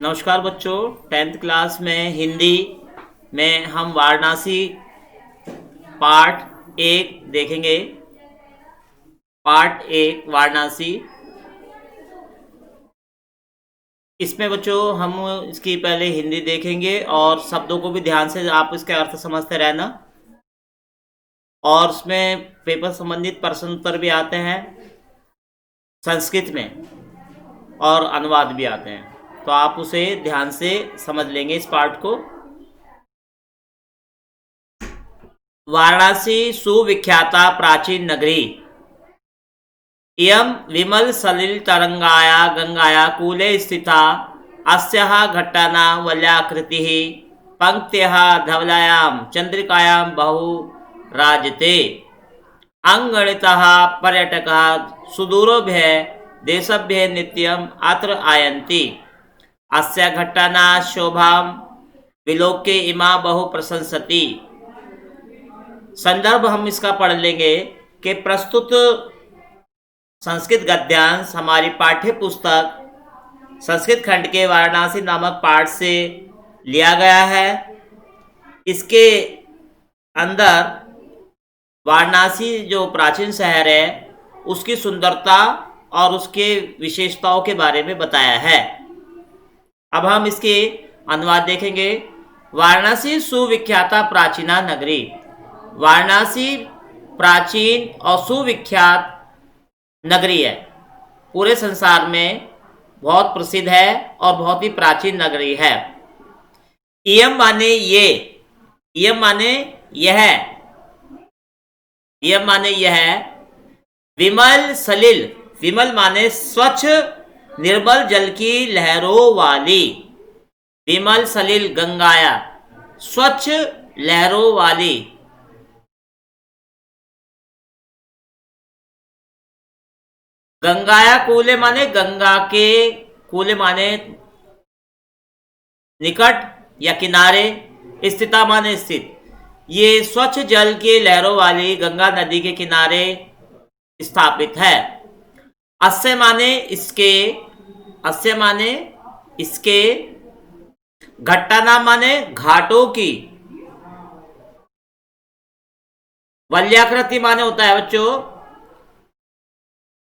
नमस्कार बच्चों। 10th class में हिंदी में हम वाराणसी पार्ट 1 देखेंगे। पार्ट 1 वाराणसी। इसमें बच्चों हम इसकी पहले हिंदी देखेंगे और शब्दों को भी ध्यान से आप इसके अर्थ समझते रहना। और उसमें पेपर संबंधित प्रश्न उत्तर भी आते हैं संस्कृत में और अनुवाद भी आते हैं, तो आप उसे ध्यान से समझ लेंगे इस पार्ट को। वाराणसी सुविख्याता प्राचीन नगरी। इयं विमल सलिल तरंगाया गंगाया कूले स्थिता अस्याः घट्टानां वल्याकृतिः पंक्त्यः धवलायां चंद्रिकायां बहु राजते। अंगणितः पर्यटकाः सुदूरभ्यः देशभ्यः नित्यम् अत्र आयन्ति। अस्या घट्टानां शोभां विलोक्य इमा बहु प्रशंसति। संदर्भ हम इसका पढ़ लेंगे कि प्रस्तुत संस्कृत गद्यांश हमारी पाठ्य पुस्तक संस्कृत खंड के वाराणसी नामक पाठ से लिया गया है। इसके अंदर वाराणसी जो प्राचीन शहर है उसकी सुंदरता और उसके विशेषताओं के बारे में बताया है। अब हम इसके अनुवाद देखेंगे। वाराणसी सुविख्याता प्राचीना नगरी। वाराणसी प्राचीन और सुविख्यात नगरी है, पूरे संसार में बहुत प्रसिद्ध है और बहुत ही प्राचीन नगरी है। इयम माने ये, इयम माने यह, इयम माने यह। विमल सलिल, विमल माने स्वच्छ निर्मल जल की लहरों वाली। विमल सलिल गंगाया, स्वच्छ लहरों वाली। गंगाया कूले माने गंगा के, कूले माने निकट या किनारे, स्थिता माने स्थित। ये स्वच्छ जल के लहरों वाली गंगा नदी के किनारे स्थापित है। अस्य माने इसके, अस्य माने इसके। घट्टाना माने घाटों की। वल्याकृति माने होता है बच्चों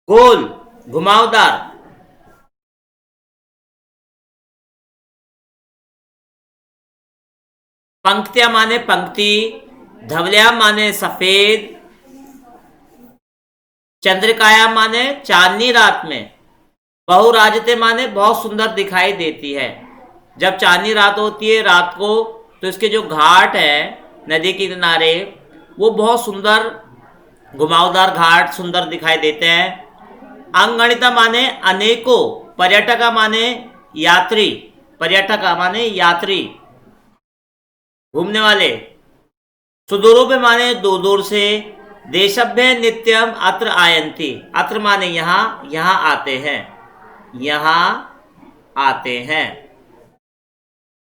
गोल, घुमावदार। पंक्तियां माने पंक्ति। धवलिया माने सफेद। चंद्रिकाया माने चांदनी रात में। बहुराजते माने बहुत सुंदर दिखाई देती है। जब चांदनी रात होती है रात को, तो इसके जो घाट है नदी के किनारे वो बहुत सुंदर घुमावदार घाट सुंदर दिखाई देते हैं। अंगणिता माने अनेकों। पर्यटका माने यात्री, पर्यटका माने यात्री, घूमने वाले। सुदूरों माने दूर दूर से। देशभ्य नित्यम अत्र आयंती, अत्र माने यहाँ, यहाँ आते हैं, यहाँ आते हैं,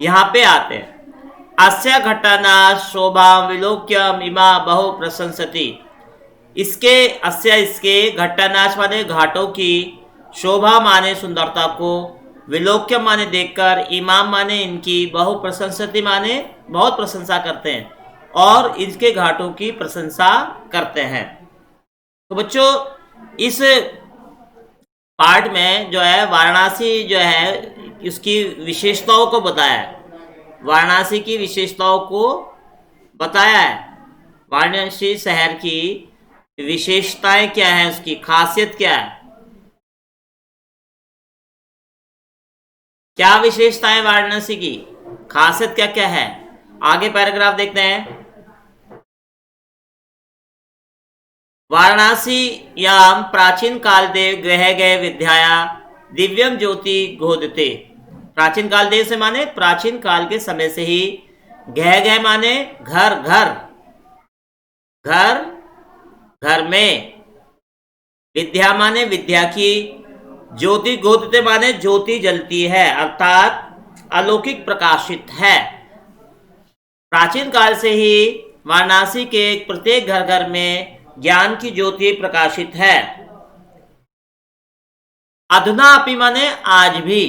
यहाँ पे आते हैं। अस्या घटना शोभा विलोक्यम इमा बहु प्रशंसति। इसके, अस्या इसके, घट्टानाश माने घाटों की, शोभा माने सुंदरता को, विलोक्य माने देखकर, इमाम माने इनकी, बहु प्रशंसति माने बहुत प्रशंसा करते हैं और इसके घाटों की प्रशंसा करते हैं। तो बच्चों इस पार्ट में जो है वाराणसी जो है उसकी विशेषताओं को बताया है। वाराणसी की विशेषताओं को बताया है। वाराणसी शहर की विशेषताएं क्या है, उसकी खासियत क्या है, क्या विशेषताएं वाराणसी की, खासियत क्या क्या है। आगे पैराग्राफ देखते हैं। वाराणसी याम प्राचीन काल देव ग्रह गए विद्याया दिव्यम ज्योति घोदते। प्राचीन काल देव से माने प्राचीन काल के समय से ही। गह गह माने घर, घर, घर, घर में। विद्या माने विद्या की। ज्योति घोदते माने ज्योति जलती है, अर्थात अलौकिक प्रकाशित है। प्राचीन काल से ही वाराणसी के प्रत्येक घर घर में ज्ञान की ज्योति प्रकाशित है। अधुना अपि माने आज भी।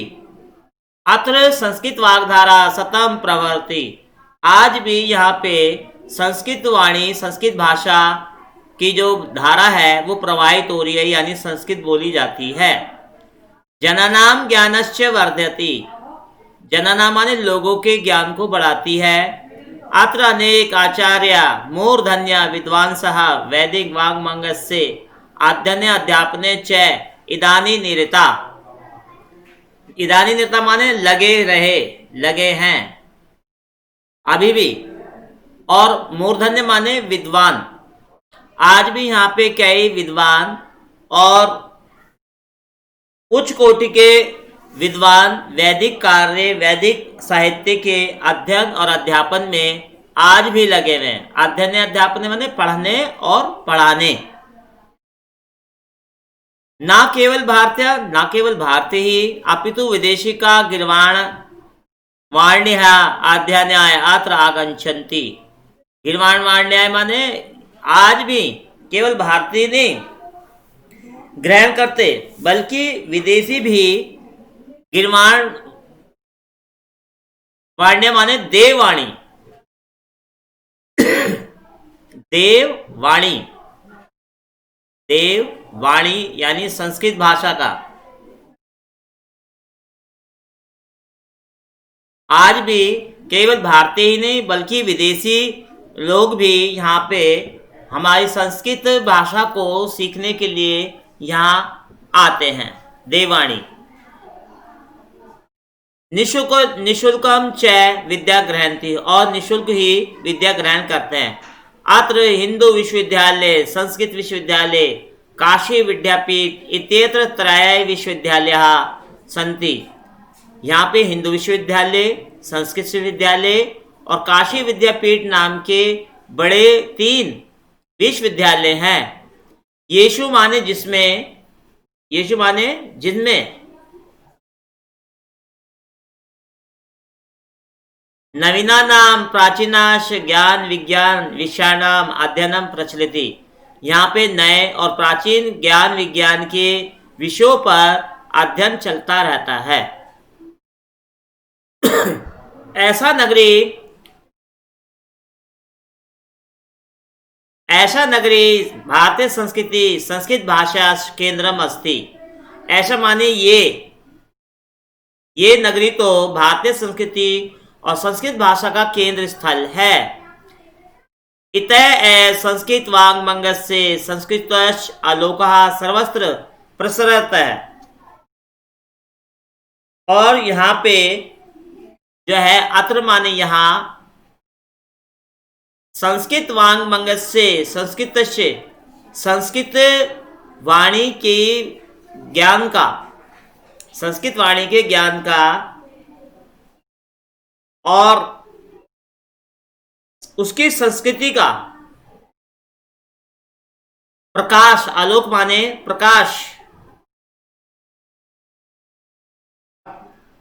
अत्र संस्कृत वाग्धारा सतम प्रवर्ति। आज भी यहाँ पे संस्कृत वाणी, संस्कृत भाषा की जो धारा है वो प्रवाहित हो रही है, यानी संस्कृत बोली जाती है। जनानाम ज्ञानश्च वर्धयति। जनाना माने लोगों के ज्ञान को बढ़ाती है। अत्र अनेक आचार्य मूर्धन्य विद्वांसः वैदिक वाङ्मयस्य अध्ययने अध्यापने च इदानी निरता। इदानी निरता माने लगे रहे, लगे हैं अभी भी। और मूर्धन्य माने विद्वान। आज भी यहाँ पे कई विद्वान और उच्च कोटि के विद्वान वैदिक कार्य, वैदिक साहित्य के अध्ययन और अध्यापन में आज भी लगे हुए हैं। अध्ययन अध्यापन माने पढ़ने और पढ़ाने। ना केवल भारतीय, ना केवल भारतीय ही अपितु विदेशी का गिर्वाण वाण्य अध्ययनाय अत्र आगच्छन्ति। गिर्वाण वाण्य माने आज भी केवल भारतीय नहीं ग्रहण करते, बल्कि विदेशी भी गिर्वाण वाण्य माने देववाणी, देववाणी, देववाणी यानी संस्कृत भाषा का आज भी केवल भारतीय ही नहीं बल्कि विदेशी लोग भी यहाँ पे हमारी संस्कृत भाषा को सीखने के लिए यहाँ आते हैं। देववाणी। निशुल्कम च विद्या ग्रहणती, और निशुल्क ही विद्या ग्रहण करते हैं। अत्र हिंदू विश्वविद्यालय, संस्कृत विश्वविद्यालय, काशी विद्यापीठ इत्येत्र त्रय विश्वविद्यालय सन्ति। यहाँ पे हिंदू विश्वविद्यालय, संस्कृत विश्वविद्यालय और काशी विद्यापीठ नाम के बड़े 3 विश्वविद्यालय हैं। येषु माने जिसमें, येषु माने जिनमें, नवीनानाम प्राचीनाश ज्ञान विज्ञान विषयाणाम अध्ययनम प्रचलिति। यहाँ पे नए और प्राचीन ज्ञान विज्ञान के विषयों पर अध्ययन चलता रहता है। ऐसा नगरी भारतीय संस्कृति संस्कृत भाषा केंद्रम अस्ति। ऐसा माने ये नगरी तो भारतीय संस्कृति और संस्कृत भाषा का केंद्र स्थल है। इतः संस्कृत वाङ्मयस्य संस्कृतश्च आलोकः सर्वत्र प्रसरत है। और यहाँ पे जो है अत्र माने यहाँ संस्कृत वाङ्मयस्य संस्कृतस्य, संस्कृत वाणी के ज्ञान का, संस्कृत वाणी के ज्ञान का और उसकी संस्कृति का प्रकाश, आलोक माने प्रकाश,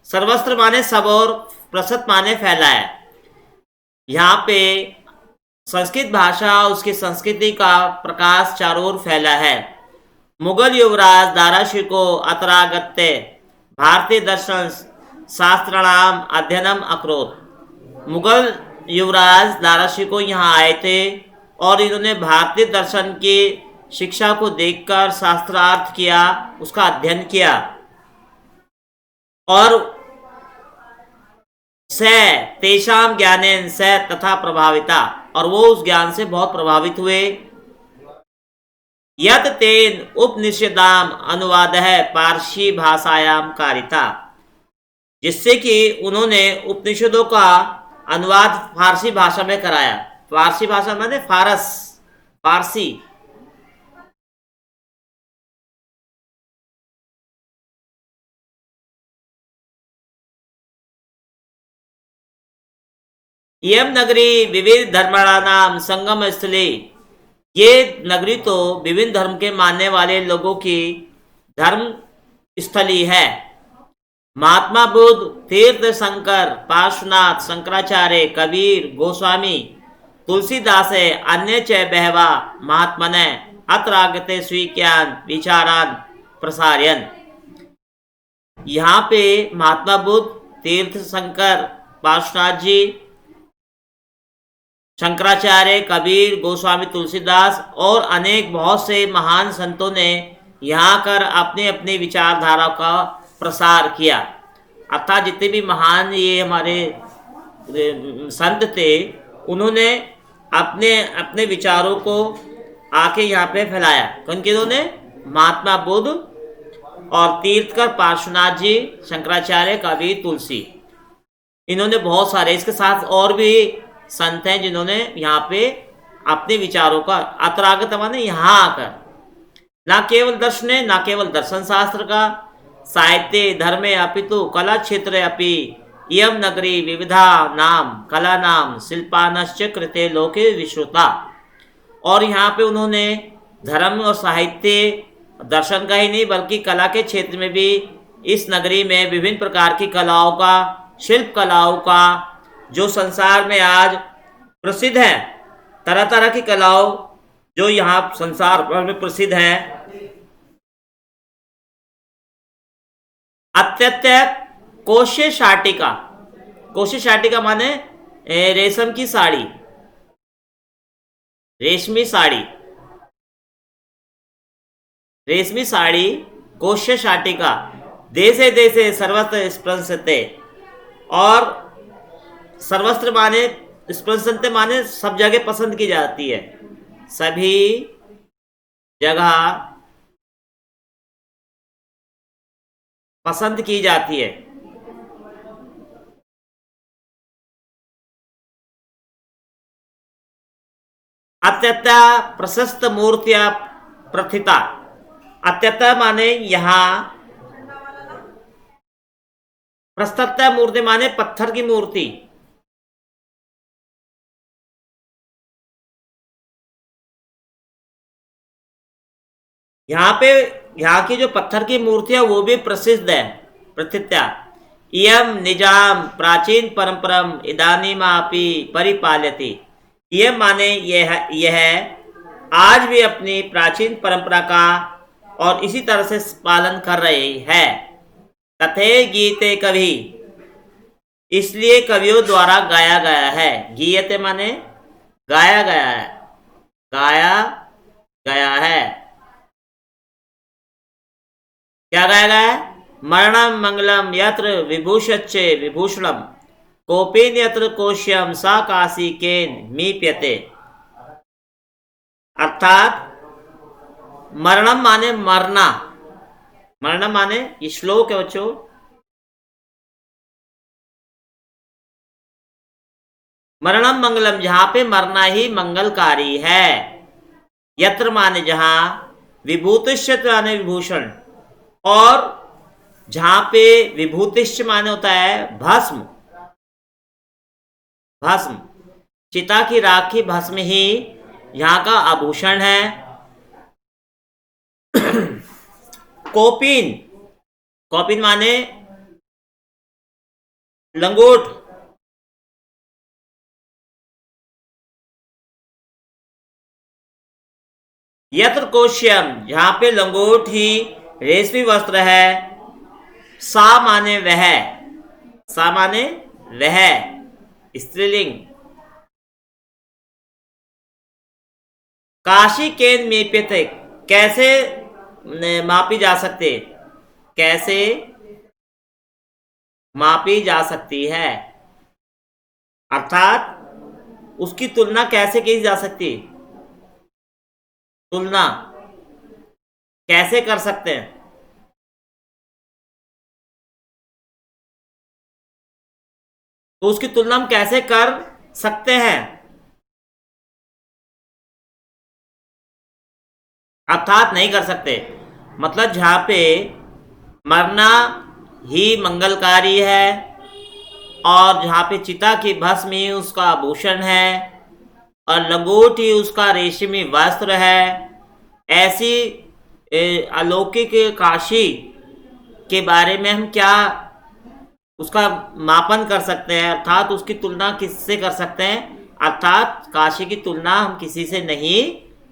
सर्वत्र माने सब और, प्रसत माने फैला है। यहाँ पे संस्कृत भाषा उसकी संस्कृति का प्रकाश चारों ओर फैला है। मुगल युवराज दाराशिको अत्रागत्य भारतीय दर्शन शास्त्राणाम अध्ययनम अकरोत्। मुगल युवराज दाराशिको यहाँ आए थे और इन्होंने भारतीय दर्शन की शिक्षा को देखकर शास्त्रार्थ किया, उसका अध्ययन किया और स तेषाम ज्ञानेन स तथा प्रभाविता, और वो उस ज्ञान से बहुत प्रभावित हुए। यत तेन उपनिषदाम अनुवाद है पारसी भाषायाम कारिता, जिससे कि उन्होंने उपनिषदों का अनुवाद फारसी भाषा में कराया। फारसी भाषा माने फारस, फारसी। यम नगरी विविध धर्माणाम संगम स्थली। ये नगरी तो विभिन्न धर्म के मानने वाले लोगों की धर्म स्थली है। महात्मा बुद्ध, तीर्थ शंकर, पार्श्वनाथ, शंकराचार्य, कबीर, गोस्वामी, तुलसीदास अन्य च बहवा महात्मने अत्र आगते स्वीक्यान विचारान प्रसारयन। यहाँ पे महात्मा बुद्ध, तीर्थ शंकर पार्श्वनाथ जी, शंकराचार्य, कबीर, गोस्वामी तुलसीदास और अनेक बहुत से महान संतों ने यहाँ कर अपने अपने विचारधारा का प्रसार किया। अर्थात जितने भी महान ये हमारे संत थे, उन्होंने अपने अपने विचारों को आके यहाँ पे फैलाया। किन्होंने? महात्मा बुद्ध और तीर्थकर पार्श्वनाथ जी, शंकराचार्य, कबीर, तुलसी, इन्होंने बहुत सारे, इसके साथ और भी संत हैं जिन्होंने यहाँ पे अपने विचारों का अतरागत माने यहाँ आकर, ना केवल दर्शने, ना केवल दर्शन शास्त्र का, साहित्य धर्मे अपितु कला क्षेत्र अपि इयम नगरी विविधा नाम कला नाम शिल्पानश्च कृते लोके विश्रुता। और यहाँ पे उन्होंने धर्म और साहित्य दर्शन का ही नहीं बल्कि कला के क्षेत्र में भी इस नगरी में विभिन्न प्रकार की कलाओं का, शिल्प कलाओं का, जो संसार में आज प्रसिद्ध है, तरह तरह की कलाओं जो यहाँ संसार भर में प्रसिद्ध है। अत्यत्य कोशे शाटिका, कोशे शाटिका माने रेशम की साड़ी, रेशमी साड़ी, रेशमी साड़ी, कोशे शाटिका, देशे देशे सर्वत्र स्पृशते, और सर्वत्र माने स्पृशते माने सब जगह पसंद की जाती है, सभी जगह पसंद की जाती है। अत्यंत प्रशस्त मूर्तियां प्रथिता, अत्यंत माने यहाँ, प्रस्तुत मूर्ति माने पत्थर की मूर्ति, यहाँ पे यहाँ की जो पत्थर की मूर्ति है वो भी प्रसिद्ध है, प्रथित्या। इयम निजाम प्राचीन परंपरम इदानीमापि परिपाल्यति, यह माने यह आज भी अपनी प्राचीन परंपरा का और इसी तरह से पालन कर रहे हैं। कथे गीते कवि, इसलिए कवियों द्वारा गाया गया है। गीयते माने गाया गया है, गाया गया है। क्या गाया गया है? मरणम मंगलम यत्र विभूषच्चे विभूषणम कोपेन यत्र कोश्यम सा काशी केन मीप्यते। अर्थात मरणम माने मरना, मरणम माने ये श्लोक है बच्चों, मरणम मंगलम जहां पे मरना ही मंगलकारी है, यत्र माने जहां, विभूतिष्य माने विभूषण, और जहां पे विभूतिष्य माने होता है भस्म, भस्म, चिता की राख की भस्म ही यहाँ का आभूषण है। कोपिन, कोपिन माने लंगोट, यत्र कोश्यम जहां पे लंगोट ही रेशमी वस्त्र है, सा माने वह, सा माने वह, स्त्रीलिंग। काशी केन मेप्यते, कैसे मापी जा सकते, कैसे मापी जा सकती है, अर्थात उसकी तुलना कैसे की जा सकती, तुलना कैसे कर सकते हैं, तो उसकी तुलना हम कैसे कर सकते हैं, अर्थात नहीं कर सकते। मतलब जहां पे मरना ही मंगलकारी है और जहां पे चिता की भस्म ही उसका आभूषण है और लंगोट ही उसका रेशमी वस्त्र है, ऐसी अलौकिक काशी के बारे में हम क्या उसका मापन कर सकते हैं, अर्थात उसकी तुलना किससे कर सकते हैं, अर्थात काशी की तुलना हम किसी से नहीं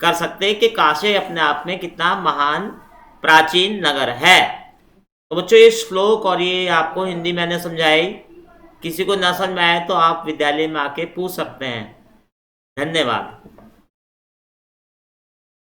कर सकते कि काशी अपने आप में कितना महान प्राचीन नगर है। तो बच्चों ये श्लोक और ये आपको हिंदी मैंने समझाई, किसी को ना समझ में आए तो आप विद्यालय में आके पूछ सकते हैं। धन्यवाद।